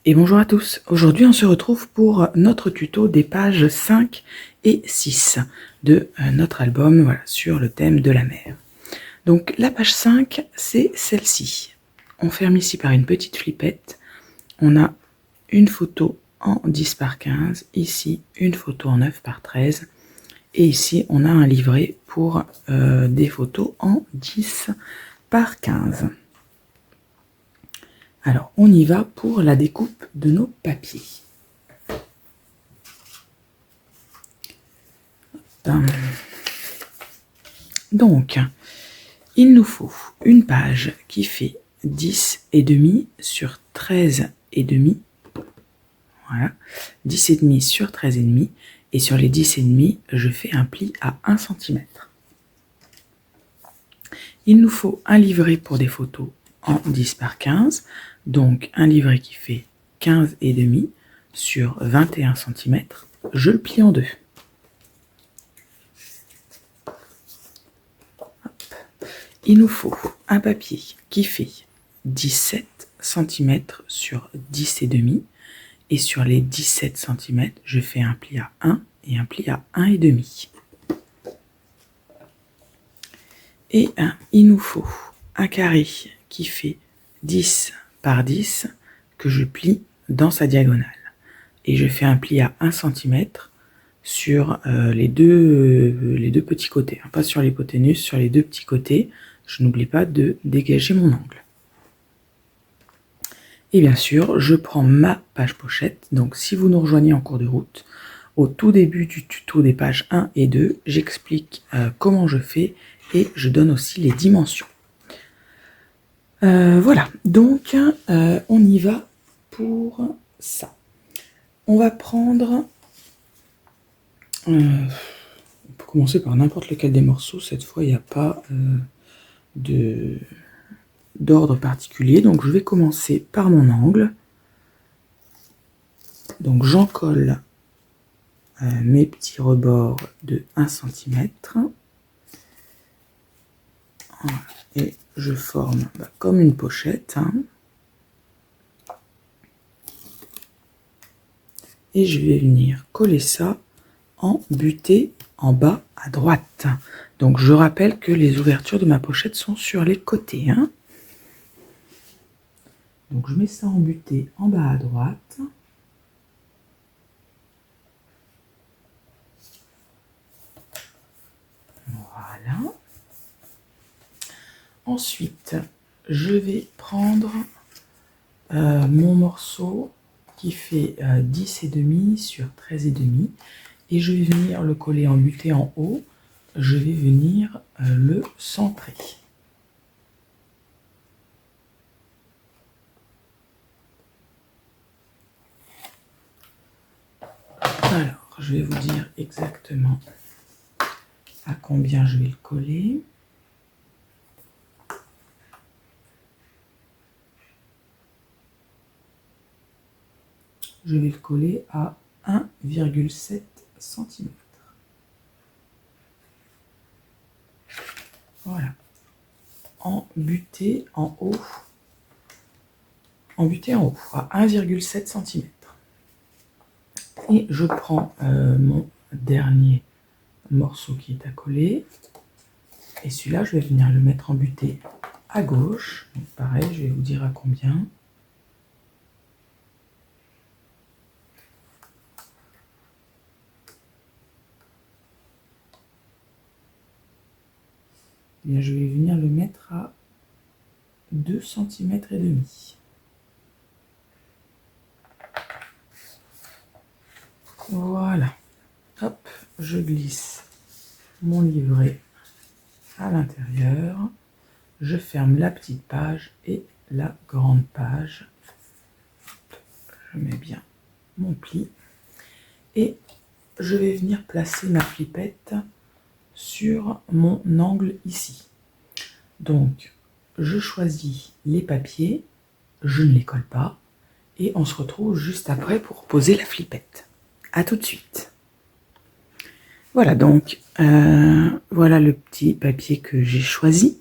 Et bonjour à tous, aujourd'hui on se retrouve pour notre tuto des pages 5 et 6 de notre album voilà, sur le thème de la mer. Donc la page 5 c'est celle-ci, on ferme ici par une petite flippette, on a une photo en 10 par 15, ici une photo en 9 par 13 et ici on a un livret pour des photos en 10 par 15. Alors, on y va pour la découpe de nos papiers. Donc, il nous faut une page qui fait 10,5 sur 13,5. Voilà, 10,5 sur 13,5. Et sur les 10,5, je fais un pli à 1 cm. Il nous faut un livret pour des photos en 10 par 15. Donc, un livret qui fait 15,5 sur 21 cm. Je le plie en deux. Hop. Il nous faut un papier qui fait 17 cm sur 10,5. Et sur les 17 cm, je fais un pli à 1 et un pli à 1,5. Et il nous faut un carré qui fait 10 par 10 que je plie dans sa diagonale. Et je fais un pli à 1 cm sur les deux petits côtés. Pas sur l'hypoténuse, sur les deux petits côtés. Je n'oublie pas de dégager mon angle. Et bien sûr, je prends ma page pochette. Donc si vous nous rejoignez en cours de route, au tout début du tuto des pages 1 et 2, j'explique comment je fais et je donne aussi les dimensions. Voilà, donc on y va pour ça. On va prendre, on peut commencer par n'importe lequel des morceaux, cette fois il n'y a pas d'ordre particulier, donc je vais commencer par mon angle. Donc j'en colle mes petits rebords de 1 cm. Voilà. Et je forme comme une pochette. Et je vais venir coller ça en butée en bas à droite. Donc je rappelle que les ouvertures de ma pochette sont sur les côtés. Donc je mets ça en butée en bas à droite. Voilà. Ensuite, je vais prendre mon morceau qui fait 10,5 sur 13,5 et je vais venir le coller en butée en haut. Je vais venir le centrer. Alors, je vais vous dire exactement à combien je vais le coller. Je vais le coller à 1,7 cm. Voilà. En butée en haut. En butée en haut, à 1,7 cm. Et je prends mon dernier morceau qui est à coller. Et celui-là, je vais venir le mettre en butée à gauche. Donc pareil, je vais vous dire à combien. Et je vais venir le mettre à 2,5 cm. Voilà. Hop, je glisse mon livret à l'intérieur. Je ferme la petite page et la grande page. Je mets bien mon pli. Et je vais venir placer ma flippette sur mon angle ici. Donc, je choisis les papiers, je ne les colle pas, et on se retrouve juste après pour poser la flippette. A tout de suite. Voilà donc, voilà le petit papier que j'ai choisi.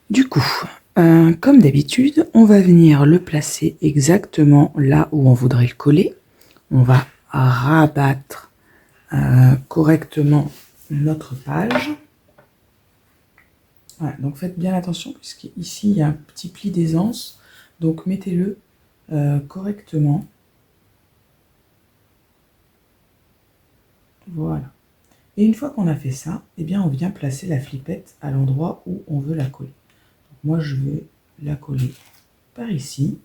Du coup, comme d'habitude, on va venir le placer exactement là où on voudrait le coller. On va rabattre correctement notre page. Voilà, donc faites bien attention puisqu'ici il y a un petit pli d'aisance, donc mettez-le correctement. Voilà. Et une fois qu'on a fait ça, eh bien on vient placer la flippette à l'endroit où on veut la coller. Donc moi je vais la coller par ici.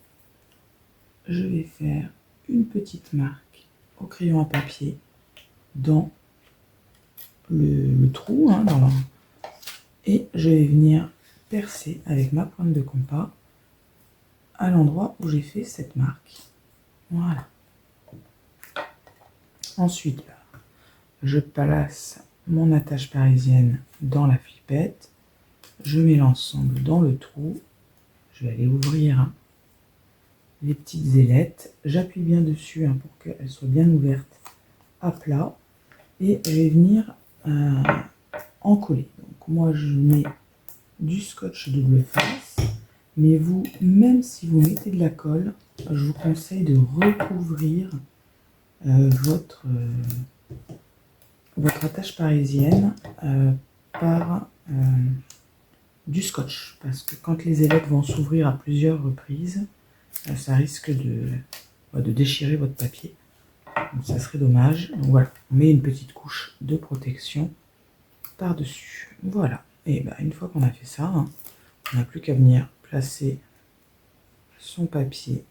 Je vais faire une petite marque au crayon à papier dans le trou, hein, et je vais venir percer avec ma pointe de compas à l'endroit où j'ai fait cette marque. Voilà. Ensuite, je place mon attache parisienne dans la flippette. Je mets l'ensemble dans le trou. Je vais aller ouvrir les petites ailettes. J'appuie bien dessus pour qu'elles soient bien ouvertes à plat. Et je vais venir en coller. Donc moi je mets du scotch double face. Mais vous, même si vous mettez de la colle, je vous conseille de recouvrir votre attache parisienne par du scotch. Parce que quand les ailettes vont s'ouvrir à plusieurs reprises, ça risque de déchirer votre papier. Donc ça serait dommage. Donc voilà, on met une petite couche de protection par-dessus. Voilà. Et ben, une fois qu'on a fait ça, hein, on n'a plus qu'à venir placer son papier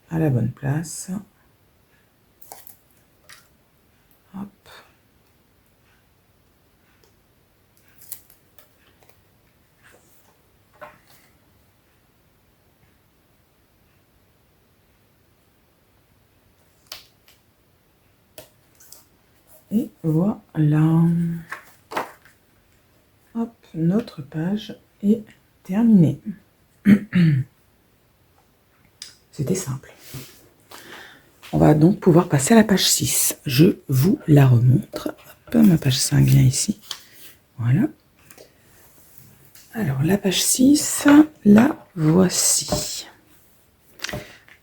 à la bonne place. Hop. Et voilà. Hop, notre page est terminée. C'était simple. On va donc pouvoir passer à la page 6. Je vous la remontre. Hop, ma page 5 vient ici. Voilà. Alors, la page 6, la voici.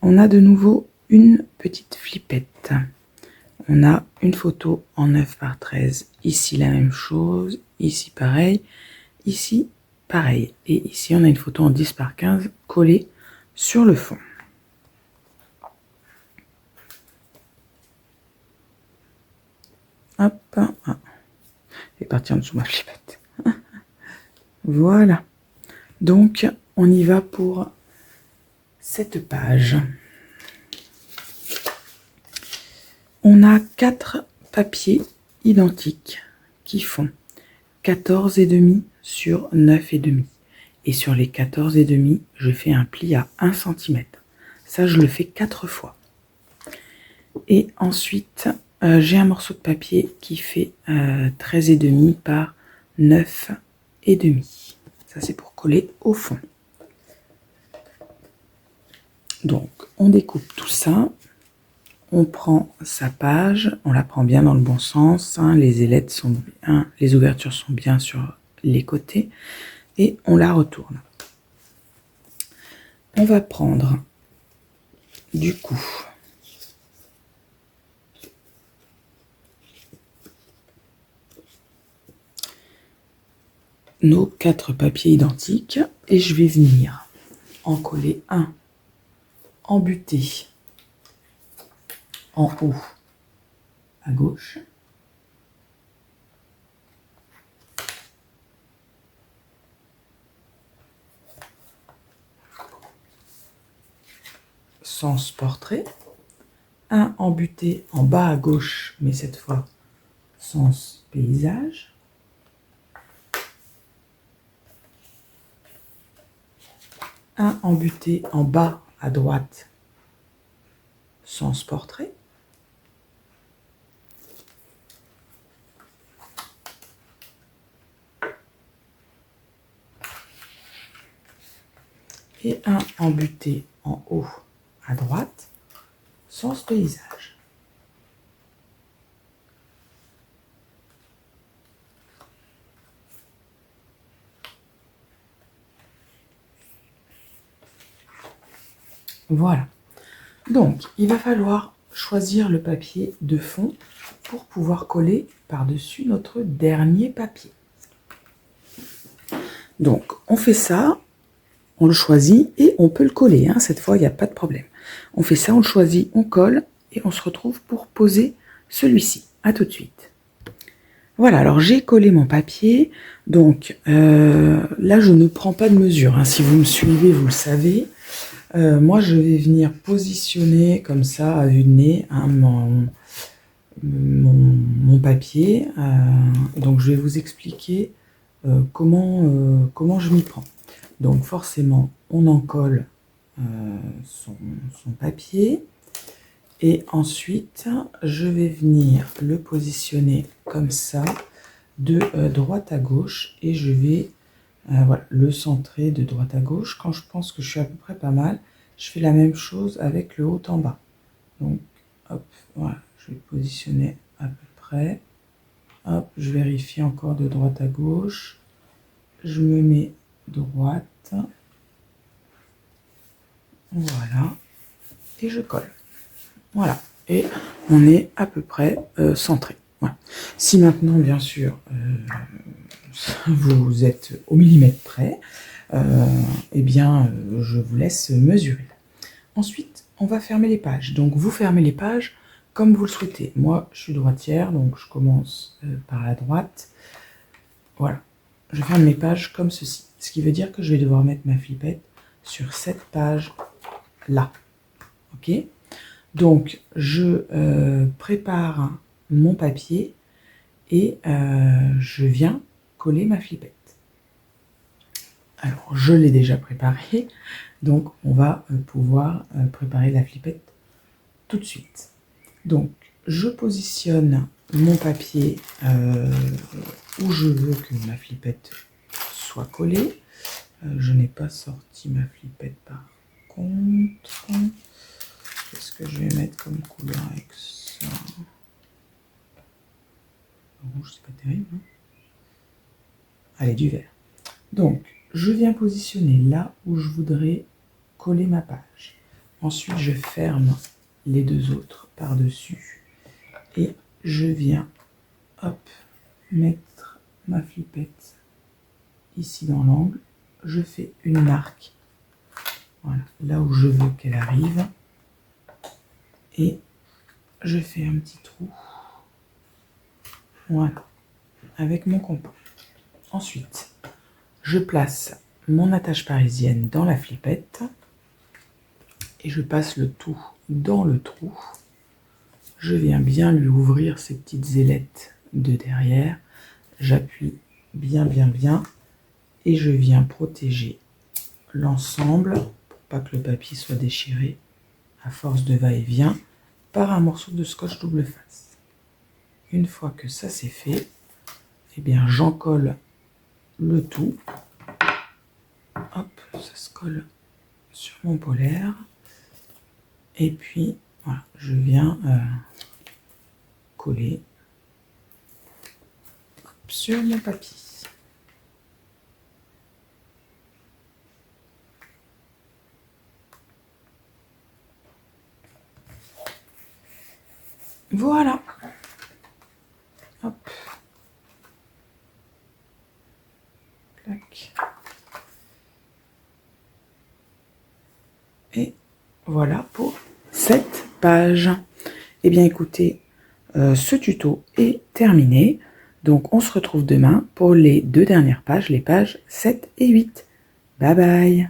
On a de nouveau une petite flippette. On a une photo en 9 par 13. Ici, la même chose. Ici, pareil. Ici, pareil. Et ici, on a une photo en 10 par 15 collée sur le fond. Hop. Ah. Je vais partir en dessous de ma flippette. Voilà. Donc, on y va pour cette page. On a 4 papiers identiques qui font 14,5 sur 9,5. Et sur les 14,5, je fais un pli à 1 cm. Ça, je le fais 4 fois. Et ensuite, j'ai un morceau de papier qui fait 13,5 par 9,5. Ça, c'est pour coller au fond. Donc, on découpe tout ça. On prend sa page, on la prend bien dans le bon sens, hein, les ailettes sont bien, les ouvertures sont bien sur les côtés, et on la retourne. On va prendre, du coup, nos 4 papiers identiques, et je vais venir en coller un embuté en haut à gauche. Sens portrait, un embuté en bas à gauche, mais cette fois sens paysage, un embuté en bas à droite, sens portrait, et un embuté en haut à droite, sens paysage. Voilà. Donc, il va falloir choisir le papier de fond pour pouvoir coller par-dessus notre dernier papier. Donc, on fait ça, on le choisit et on peut le coller. Hein. Cette fois, il n'y a pas de problème. On fait ça, on le choisit, on colle et on se retrouve pour poser celui-ci. À tout de suite. Voilà, alors j'ai collé mon papier. Donc, là, je ne prends pas de mesure. Hein. Si vous me suivez, vous le savez. Moi, je vais venir positionner comme ça, à vue de nez, hein, mon papier. Donc, je vais vous expliquer comment je m'y prends. Donc, forcément, on en colle son papier. Et ensuite, je vais venir le positionner comme ça, de droite à gauche. Et je vais voilà, le centrer de droite à gauche. Quand je pense que je suis à peu près pas mal, je fais la même chose avec le haut en bas. Donc, hop, voilà, je vais positionner à peu près. Hop, je vérifie encore de droite à gauche. Je me mets droite. Voilà. Et je colle. Voilà. Et on est à peu près centré. Voilà. Si maintenant, bien sûr, vous êtes au millimètre près, eh bien, je vous laisse mesurer. Ensuite, on va fermer les pages. Donc, vous fermez les pages comme vous le souhaitez. Moi, je suis droitière, donc je commence par la droite. Voilà. Je ferme mes pages comme ceci. Ce qui veut dire que je vais devoir mettre ma flippette sur cette page-là. OK ? Donc, je prépare mon papier et je viens coller ma flippette. Alors, je l'ai déjà préparé, donc on va pouvoir préparer la flippette tout de suite. Donc, je positionne mon papier où je veux que ma flippette soit collée. Je n'ai pas sorti ma flippette par contre. Qu'est-ce que je vais mettre comme couleur avec ça? Rouge, c'est pas terrible. Hein, allez, du vert. Donc, je viens positionner là où je voudrais coller ma page. Ensuite, je ferme les deux autres par-dessus. Et je viens, hop, mettre ma flippette ici dans l'angle. Je fais une marque. Voilà, là où je veux qu'elle arrive. Et je fais un petit trou. Voilà, avec mon compas. Ensuite, je place mon attache parisienne dans la flippette et je passe le tout dans le trou. Je viens bien lui ouvrir ces petites ailettes de derrière. J'appuie bien et je viens protéger l'ensemble pour pas que le papier soit déchiré à force de va-et-vient par un morceau de scotch double face. Une fois que ça c'est fait, eh bien j'encolle le tout. Hop, ça se colle sur mon polaire. Et puis, voilà, je viens coller sur mon papier. Voilà. Hop. Clac. Et voilà pour cette page. Eh bien écoutez, ce tuto est terminé. Donc on se retrouve demain pour les deux dernières pages, les pages 7 et 8. Bye bye.